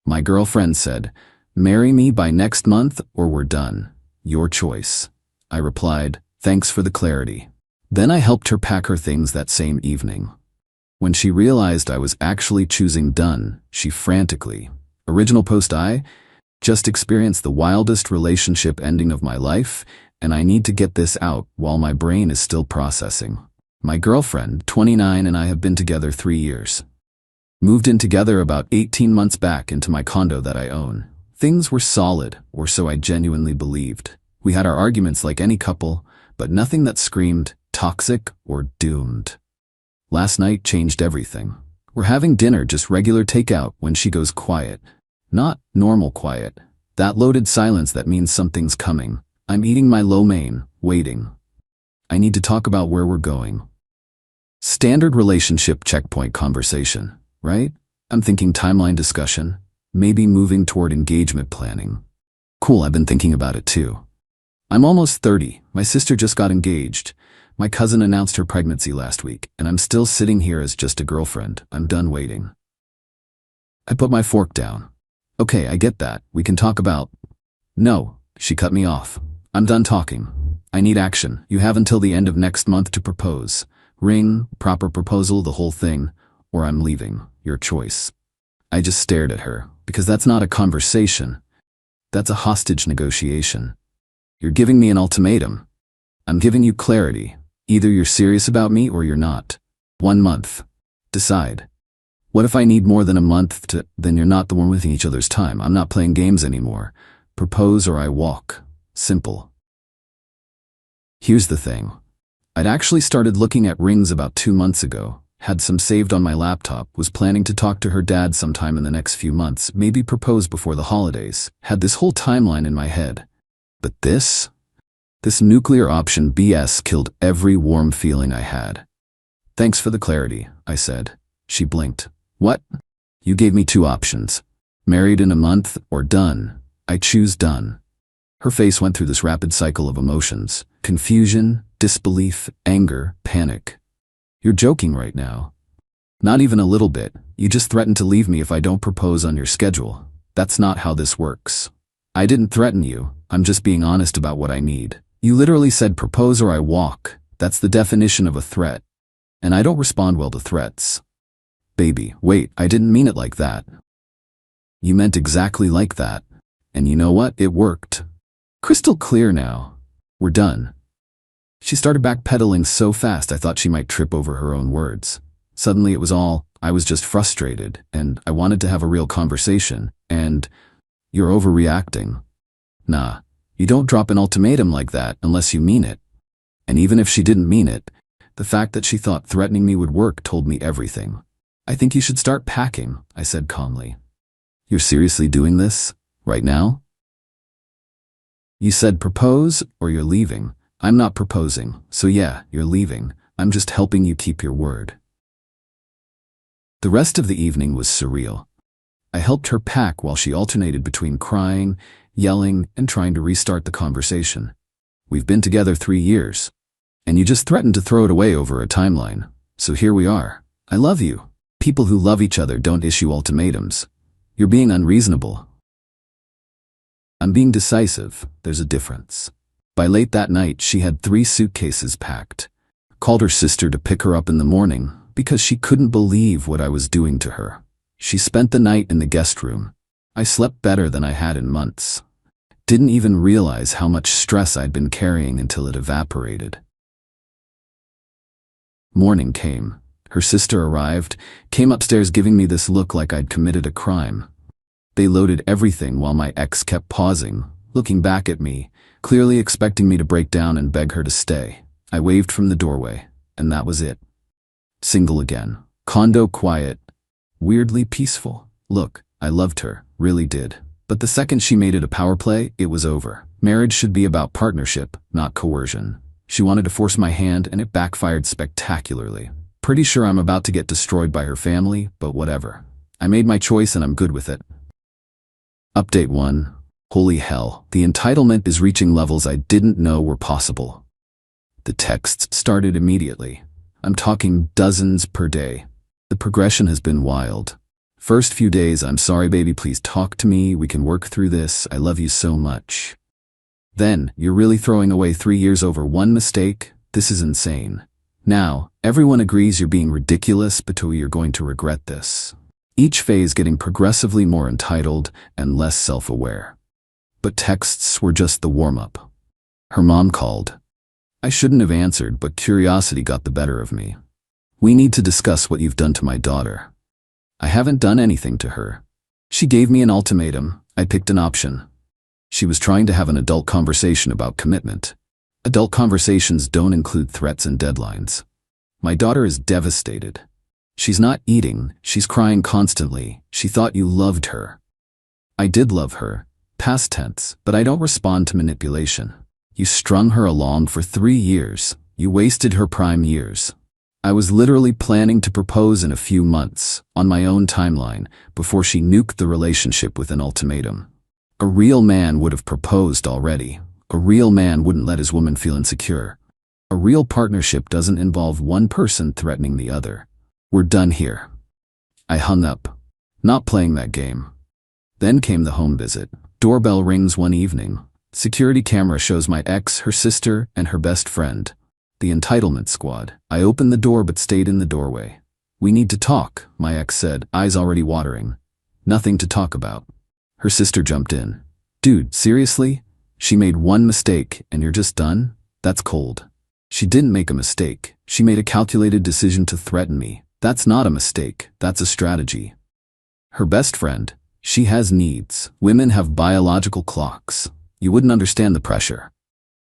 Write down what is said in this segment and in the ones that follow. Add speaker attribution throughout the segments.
Speaker 1: My girlfriend said, "Marry me by next month or we're done. Your choice." I replied, "Thanks for the clarity." Then I helped her pack her things that same evening. When she realized I was actually choosing done, she frantically. Original post: I just experienced the wildest relationship ending of my life, and I need to get this out while my brain is still processing. My girlfriend, 29, and I have been together 3 years. Moved in together about 18 months back into my condo that I own. Things were solid, or so I genuinely believed. We had our arguments like any couple, but nothing that screamed toxic or doomed. Last night changed everything. We're having dinner, just regular takeout, when she goes quiet. Not normal quiet. That loaded silence that means something's coming. I'm eating my lo mein, waiting. I need to talk about where we're going. Standard relationship checkpoint conversation, right? I'm thinking timeline discussion, maybe moving toward engagement planning. Cool, I've been thinking about it too. I'm almost 30. My sister just got engaged. My cousin announced her pregnancy last week, and I'm still sitting here as just a girlfriend. I'm done waiting. I put my fork down. Okay, I get that. We can talk about... No, she cut me off. I'm done talking. I need action. You have until the end of next month to propose. Ring, proper proposal, the whole thing, or I'm leaving. Your choice. I just stared at her, because that's not a conversation. That's a hostage negotiation. You're giving me an ultimatum. I'm giving you clarity. Either you're serious about me or you're not. 1 month. Decide. What if I need more than a month to... Then you're not the one wasting each other's time. I'm not playing games anymore. Propose or I walk. Simple. Here's the thing. I'd actually started looking at rings about 2 months ago. Had some saved on my laptop. Was planning to talk to her dad sometime in the next few months. Maybe propose before the holidays. Had this whole timeline in my head. But this nuclear option BS killed every warm feeling I had. Thanks for the clarity, I said. She blinked. What? You gave me 2 options. Married in a month or done. I choose done. Her face went through this rapid cycle of emotions. Confusion, disbelief, anger, panic. You're joking right now. Not even a little bit. You just threatened to leave me if I don't propose on your schedule. That's not how this works. I didn't threaten you. I'm just being honest about what I need. You literally said propose or I walk. That's the definition of a threat. And I don't respond well to threats. Baby, wait, I didn't mean it like that. You meant exactly like that. And you know what? It worked. Crystal clear now. We're done. She started backpedaling so fast I thought she might trip over her own words. Suddenly it was all, I was just frustrated, and I wanted to have a real conversation, and you're overreacting. Nah. You don't drop an ultimatum like that unless you mean it. And even if she didn't mean it, the fact that she thought threatening me would work told me everything. I think you should start packing, I said calmly. You're seriously doing this? Right now? You said propose or you're leaving. I'm not proposing, so yeah, you're leaving. I'm just helping you keep your word. The rest of the evening was surreal. I helped her pack while she alternated between crying, yelling, and trying to restart the conversation. We've been together 3 years. And you just threatened to throw it away over a timeline. So here we are. I love you. People who love each other don't issue ultimatums. You're being unreasonable. I'm being decisive. There's a difference. By late that night, she had 3 suitcases packed. Called her sister to pick her up in the morning because she couldn't believe what I was doing to her. She spent the night in the guest room. I slept better than I had in months. Didn't even realize how much stress I'd been carrying until it evaporated. Morning came. Her sister arrived, came upstairs giving me this look like I'd committed a crime. They loaded everything while my ex kept pausing, looking back at me, clearly expecting me to break down and beg her to stay. I waved from the doorway, and that was it. Single again. Condo quiet. Weirdly peaceful. Look, I loved her, really did. But the second she made it a power play, it was over. Marriage should be about partnership, not coercion. She wanted to force my hand, and it backfired spectacularly. Pretty sure I'm about to get destroyed by her family, but whatever. I made my choice and I'm good with it. Update 1. Holy hell, the entitlement is reaching levels I didn't know were possible. The texts started immediately. I'm talking dozens per day. The progression has been wild. First few days, I'm sorry baby, please talk to me, we can work through this, I love you so much. Then, you're really throwing away 3 years over one mistake? This is insane. Now, everyone agrees you're being ridiculous, but you're going to regret this. Each phase getting progressively more entitled and less self-aware. But texts were just the warm-up. Her mom called. I shouldn't have answered, but curiosity got the better of me. We need to discuss what you've done to my daughter. I haven't done anything to her. She gave me an ultimatum. I picked an option. She was trying to have an adult conversation about commitment. Adult conversations don't include threats and deadlines. My daughter is devastated. She's not eating, she's crying constantly. She thought you loved her. I did love her, past tense, but I don't respond to manipulation. You strung her along for 3 years. You wasted her prime years. I was literally planning to propose in a few months, on my own timeline, before she nuked the relationship with an ultimatum. A real man would have proposed already. A real man wouldn't let his woman feel insecure. A real partnership doesn't involve one person threatening the other. We're done here. I hung up. Not playing that game. Then came the home visit. Doorbell rings one evening. Security camera shows my ex, her sister, and her best friend. The entitlement squad. I opened the door but stayed in the doorway. We need to talk, my ex said, eyes already watering. Nothing to talk about. Her sister jumped in. Dude, seriously? She made one mistake and you're just done? That's cold. She didn't make a mistake. She made a calculated decision to threaten me. That's not a mistake. That's a strategy. Her best friend. She has needs. Women have biological clocks. You wouldn't understand the pressure.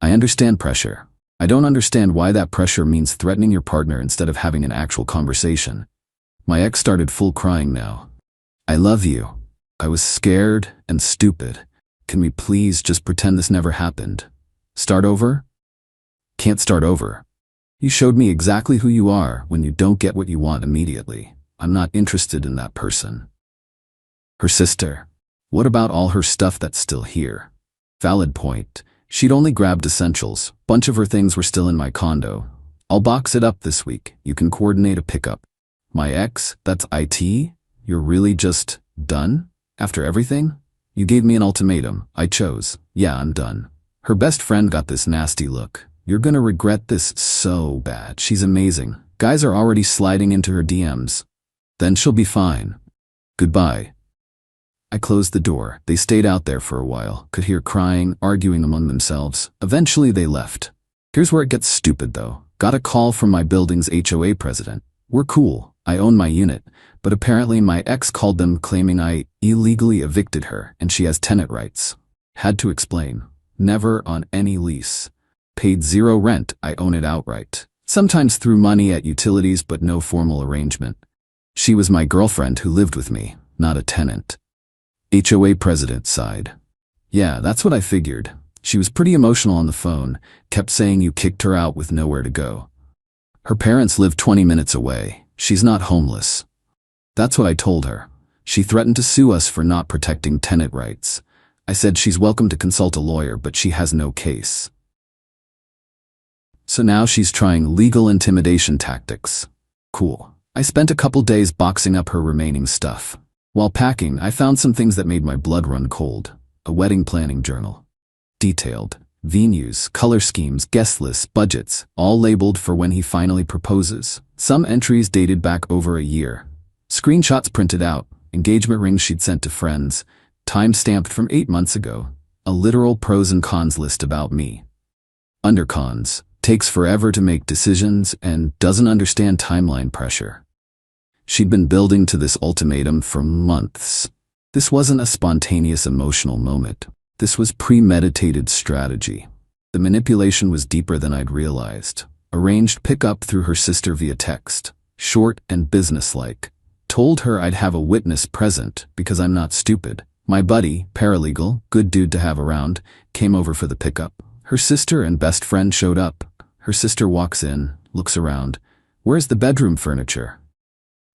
Speaker 1: I understand pressure. I don't understand why that pressure means threatening your partner instead of having an actual conversation. My ex started full crying now. I love you. I was scared and stupid. Can we please just pretend this never happened? Start over? Can't start over. You showed me exactly who you are when you don't get what you want immediately. I'm not interested in that person. Her sister. What about all her stuff that's still here? Valid point. She'd only grabbed essentials. Bunch of her things were still in my condo. I'll box it up this week. You can coordinate a pickup. My ex, that's IT? You're really just done? After everything? You gave me an ultimatum. I chose. Yeah, I'm done. Her best friend got this nasty look. You're gonna regret this so bad. She's amazing. Guys are already sliding into her DMs. Then she'll be fine. Goodbye. I closed the door. They stayed out there for a while. Could hear crying, arguing among themselves. Eventually they left. Here's where it gets stupid though. Got a call from my building's HOA president. We're cool. I own my unit. But apparently my ex called them claiming I illegally evicted her and she has tenant rights. Had to explain. Never on any lease. Paid 0 rent. I own it outright. Sometimes threw money at utilities but no formal arrangement. She was my girlfriend who lived with me, not a tenant. HOA president sighed. Yeah, that's what I figured. She was pretty emotional on the phone, kept saying you kicked her out with nowhere to go. Her parents live 20 minutes away. She's not homeless. That's what I told her. She threatened to sue us for not protecting tenant rights. I said she's welcome to consult a lawyer, but she has no case. So now she's trying legal intimidation tactics. Cool. I spent a couple days boxing up her remaining stuff. While packing, I found some things that made my blood run cold. A wedding planning journal. Detailed. Venues, color schemes, guest lists, budgets, all labeled for when he finally proposes. Some entries dated back over a year. Screenshots printed out, engagement rings she'd sent to friends, time-stamped from 8 months ago. A literal pros and cons list about me. Under cons, takes forever to make decisions and doesn't understand timeline pressure. She'd been building to this ultimatum for months. This wasn't a spontaneous emotional moment. This was premeditated strategy. The manipulation was deeper than I'd realized. Arranged pickup through her sister via text. Short and businesslike. Told her I'd have a witness present because I'm not stupid. My buddy, paralegal, good dude to have around, came over for the pickup. Her sister and best friend showed up. Her sister walks in, looks around. Where's the bedroom furniture?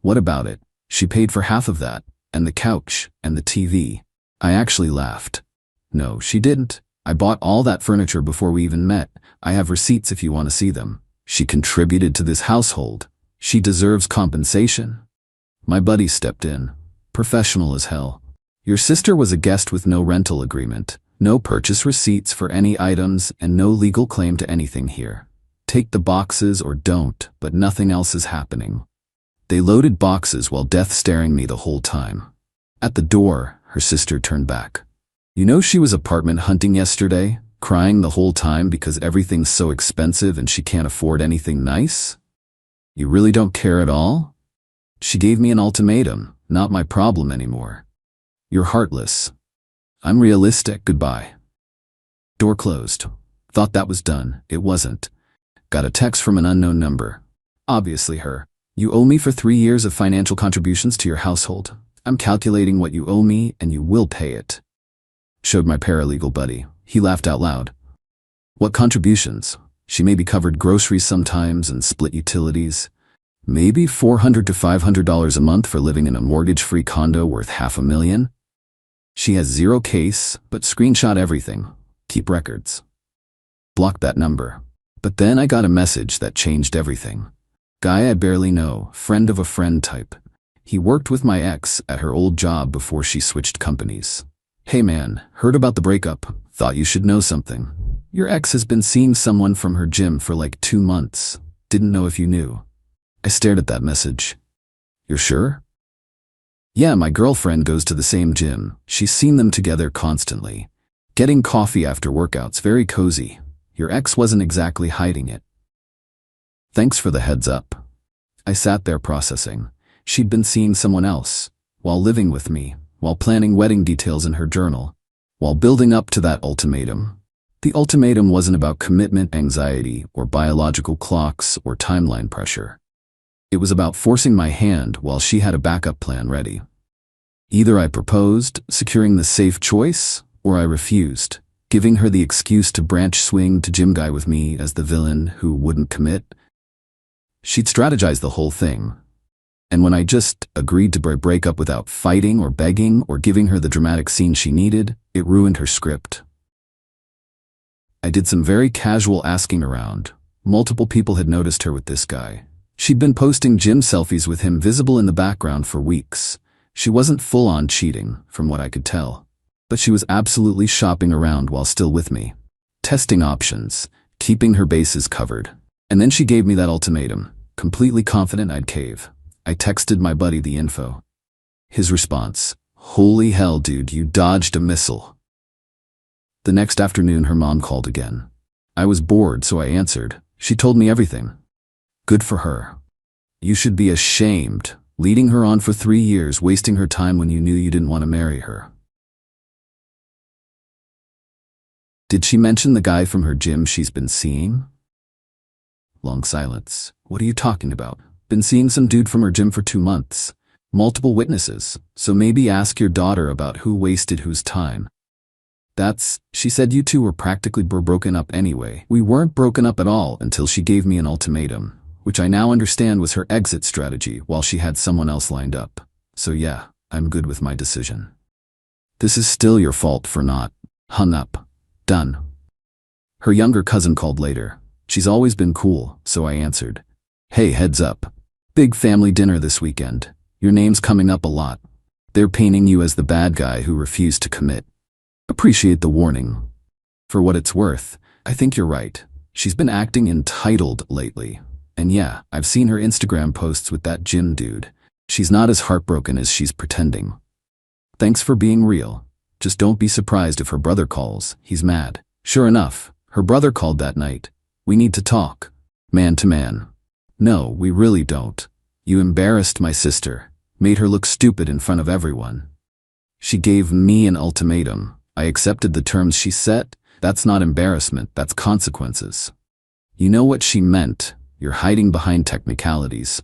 Speaker 1: What about it? She paid for half of that, and the couch, and the TV. I actually laughed. No, she didn't. I bought all that furniture before we even met. I have receipts if you want to see them. She contributed to this household. She deserves compensation. My buddy stepped in. Professional as hell. Your sister was a guest with no rental agreement, no purchase receipts for any items, and no legal claim to anything here. Take the boxes or don't, but nothing else is happening. They loaded boxes while death staring me the whole time. At the door, her sister turned back. You know she was apartment hunting yesterday, crying the whole time because everything's so expensive and she can't afford anything nice? You really don't care at all? She gave me an ultimatum, not my problem anymore. You're heartless. I'm realistic, goodbye. Door closed. Thought that was done. It wasn't. Got a text from an unknown number. Obviously her. You owe me for 3 years of financial contributions to your household. I'm calculating what you owe me and you will pay it. Showed my paralegal buddy. He laughed out loud. What contributions? She maybe covered groceries sometimes and split utilities. Maybe $400 to $500 a month for living in a mortgage-free condo worth $500,000. She has zero case, but screenshot everything. Keep records. Blocked that number. But then I got a message that changed everything. Guy I barely know, friend of a friend type. He worked with my ex at her old job before she switched companies. Hey man, heard about the breakup. Thought you should know something. Your ex has been seeing someone from her gym for like 2 months. Didn't know if you knew. I stared at that message. You're sure? Yeah, my girlfriend goes to the same gym. She's seen them together constantly. Getting coffee after workouts, very cozy. Your ex wasn't exactly hiding it. Thanks for the heads up. I sat there processing. She'd been seeing someone else, while living with me, while planning wedding details in her journal, while building up to that ultimatum. The ultimatum wasn't about commitment anxiety or biological clocks or timeline pressure. It was about forcing my hand while she had a backup plan ready. Either I proposed, securing the safe choice, or I refused, giving her the excuse to branch swing to gym guy with me as the villain who wouldn't commit. She'd strategized the whole thing. And when I just agreed to break up without fighting or begging or giving her the dramatic scene she needed, it ruined her script. I did some very casual asking around. Multiple people had noticed her with this guy. She'd been posting gym selfies with him visible in the background for weeks. She wasn't full-on cheating, from what I could tell. But she was absolutely shopping around while still with me. Testing options, keeping her bases covered. And then she gave me that ultimatum, completely confident I'd cave. I texted my buddy the info. His response, holy hell dude, you dodged a missile. The next afternoon her mom called again. I was bored so I answered. She told me everything. Good for her. You should be ashamed, leading her on for 3 years, wasting her time when you knew you didn't want to marry her. Did she mention the guy from her gym she's been seeing? Long silence. What are you talking about? Been seeing some dude from her gym for 2 months. Multiple witnesses, so maybe ask your daughter about who wasted whose time. She said you two were practically broken up anyway. We weren't broken up at all until she gave me an ultimatum, which I now understand was her exit strategy while she had someone else lined up. So yeah, I'm good with my decision. This is still your fault for not. Hung up. Done. Her younger cousin called later. She's always been cool, so I answered. Hey, heads up. Big family dinner this weekend. Your name's coming up a lot. They're painting you as the bad guy who refused to commit. Appreciate the warning. For what it's worth, I think you're right. She's been acting entitled lately. And yeah, I've seen her Instagram posts with that gym dude. She's not as heartbroken as she's pretending. Thanks for being real. Just don't be surprised if her brother calls. He's mad. Sure enough, her brother called that night. We need to talk. Man to man. No, we really don't. You embarrassed my sister. Made her look stupid in front of everyone. She gave me an ultimatum. I accepted the terms she set. That's not embarrassment, that's consequences. You know what she meant. You're hiding behind technicalities.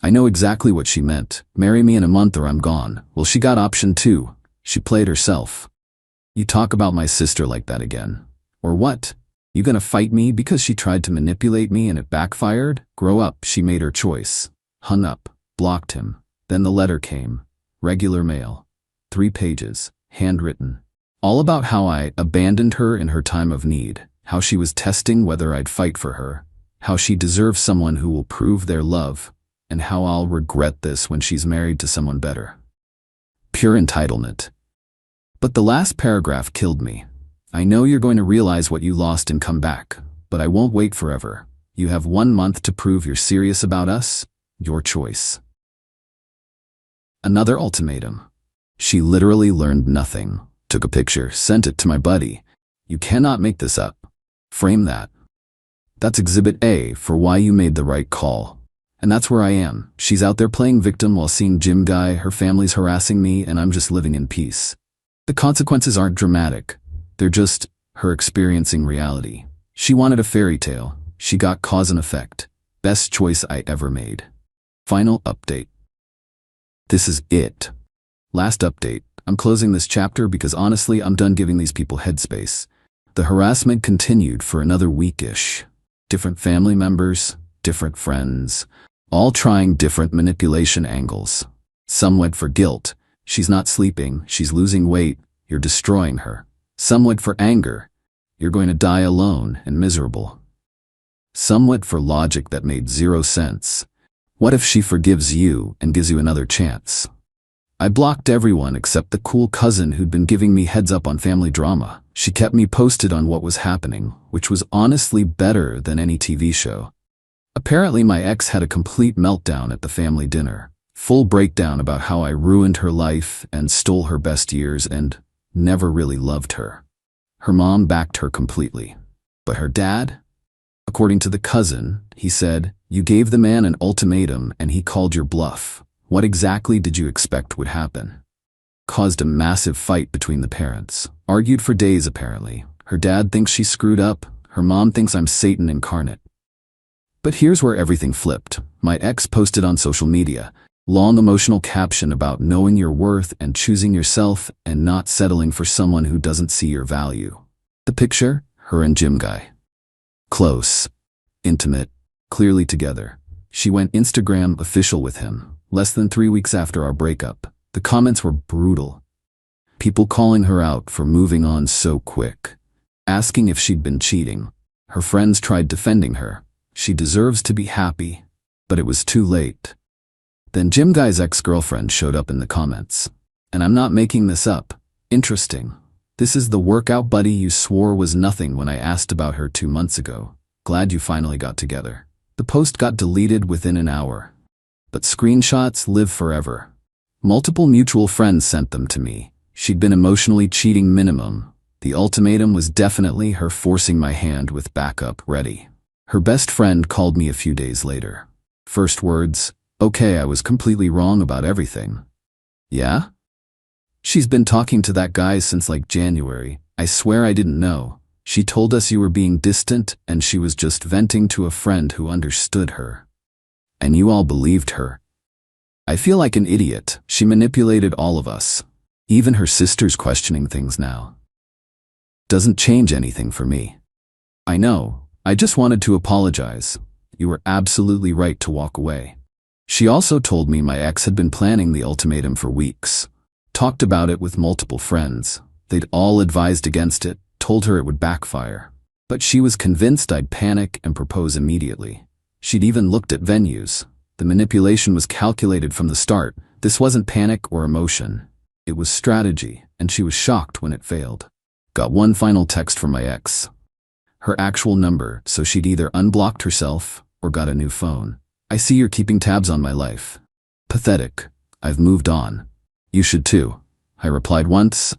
Speaker 1: I know exactly what she meant. Marry me in a month or I'm gone. Well, she got option 2. She played herself. You talk about my sister like that again. Or what? You gonna fight me because she tried to manipulate me and it backfired? Grow up, she made her choice. Hung up, blocked him. Then the letter came. Regular mail. 3 pages, handwritten. All about how I abandoned her in her time of need, how she was testing whether I'd fight for her, how she deserves someone who will prove their love, and how I'll regret this when she's married to someone better. Pure entitlement. But the last paragraph killed me. I know you're going to realize what you lost and come back, but I won't wait forever. You have 1 month to prove you're serious about us. Your choice. Another ultimatum. She literally learned nothing. Took a picture, sent it to my buddy. You cannot make this up. Frame that. That's exhibit A for why you made the right call. And that's where I am. She's out there playing victim while seeing Gym Guy, her family's harassing me, and I'm just living in peace. The consequences aren't dramatic. They're just her experiencing reality. She wanted a fairy tale. She got cause and effect. Best choice I ever made. Final update. This is it. Last update. I'm closing this chapter because honestly, I'm done giving these people headspace. The harassment continued for another week-ish. Different family members, different friends, all trying different manipulation angles. Some went for guilt. She's not sleeping, she's losing weight, you're destroying her. Some went for anger. You're going to die alone and miserable. Some went for logic that made 0 sense. What if she forgives you and gives you another chance? I blocked everyone except the cool cousin who'd been giving me heads up on family drama. She kept me posted on what was happening, which was honestly better than any TV show. Apparently my ex had a complete meltdown at the family dinner. Full breakdown about how I ruined her life and stole her best years and never really loved her. Her mom backed her completely. But her dad? According to the cousin, he said, "You gave the man an ultimatum and he called your bluff. What exactly did you expect would happen?" Caused a massive fight between the parents. Argued for days apparently. Her dad thinks she screwed up. Her mom thinks I'm Satan incarnate. But here's where everything flipped. My ex posted on social media. Long emotional caption about knowing your worth and choosing yourself and not settling for someone who doesn't see your value. The picture? Her and Gym Guy. Close. Intimate. Clearly together. She went Instagram official with him. Less than 3 weeks after our breakup. The comments were brutal. People calling her out for moving on so quick. Asking if she'd been cheating. Her friends tried defending her. She deserves to be happy. But it was too late. Then Gym Guy's ex-girlfriend showed up in the comments. And I'm not making this up. Interesting. This is the workout buddy you swore was nothing when I asked about her 2 months ago. Glad you finally got together. The post got deleted within an hour. But screenshots live forever. Multiple mutual friends sent them to me. She'd been emotionally cheating minimum. The ultimatum was definitely her forcing my hand with backup ready. Her best friend called me a few days later. First words, "Okay, I was completely wrong about everything." Yeah? She's been talking to that guy since like January. I swear I didn't know. She told us you were being distant and she was just venting to a friend who understood her. And you all believed her. I feel like an idiot. She manipulated all of us. Even her sister's questioning things now. Doesn't change anything for me. I know. I just wanted to apologize. You were absolutely right to walk away. She also told me my ex had been planning the ultimatum for weeks. Talked about it with multiple friends. They'd all advised against it, told her it would backfire. But she was convinced I'd panic and propose immediately. She'd even looked at venues. The manipulation was calculated from the start. This wasn't panic or emotion. It was strategy, and she was shocked when it failed. Got one final text from my ex. Her actual number, so she'd either unblocked herself or got a new phone. "I see you're keeping tabs on my life. Pathetic. I've moved on. You should too." I replied once.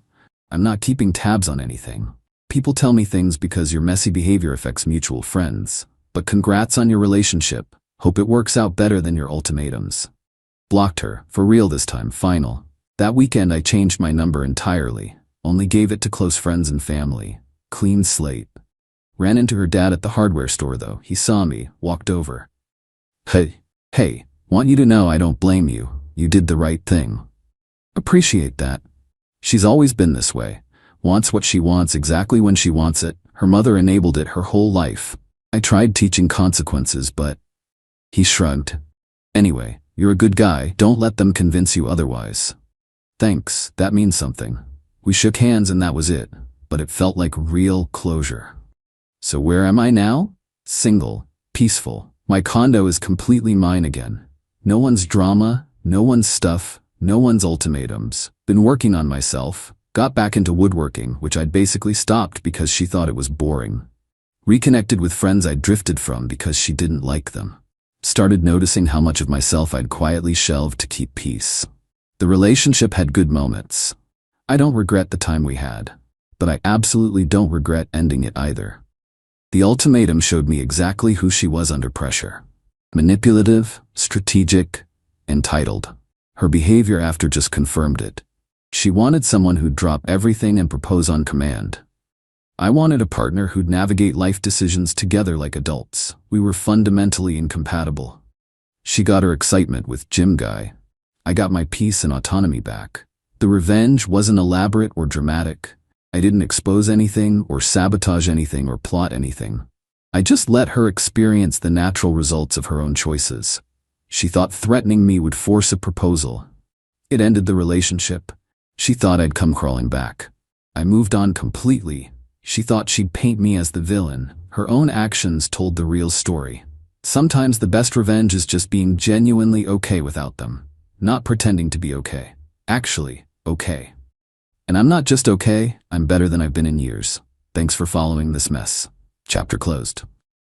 Speaker 1: "I'm not keeping tabs on anything. People tell me things because your messy behavior affects mutual friends. But congrats on your relationship. Hope it works out better than your ultimatums." Blocked her, for real this time, final. That weekend I changed my number entirely. Only gave it to close friends and family. Clean slate. Ran into her dad at the hardware store though. He saw me, walked over. Hey, want you to know I don't blame you. You did the right thing. Appreciate that. She's always been this way. Wants what she wants exactly when she wants it. Her mother enabled it her whole life. I tried teaching consequences, but he shrugged. Anyway, you're a good guy. Don't let them convince you otherwise. Thanks, that means something. We shook hands and that was it, but it felt like real closure. So where am I now? Single, peaceful. My condo is completely mine again. No one's drama, no one's stuff, no one's ultimatums. Been working on myself, got back into woodworking, which I'd basically stopped because she thought it was boring. Reconnected with friends I'd drifted from because she didn't like them. Started noticing how much of myself I'd quietly shelved to keep peace. The relationship had good moments. I don't regret the time we had, but I absolutely don't regret ending it either. The ultimatum showed me exactly who she was under pressure. Manipulative, strategic, entitled. Her behavior after just confirmed it. She wanted someone who'd drop everything and propose on command. I wanted a partner who'd navigate life decisions together like adults. We were fundamentally incompatible. She got her excitement with gym guy. I got my peace and autonomy back. The revenge wasn't elaborate or dramatic. I didn't expose anything or sabotage anything or plot anything. I just let her experience the natural results of her own choices. She thought threatening me would force a proposal. It ended the relationship. She thought I'd come crawling back. I moved on completely. She thought she'd paint me as the villain. Her own actions told the real story. Sometimes the best revenge is just being genuinely okay without them. Not pretending to be okay. Actually, okay. And I'm not just okay, I'm better than I've been in years. Thanks for following this mess. Chapter closed.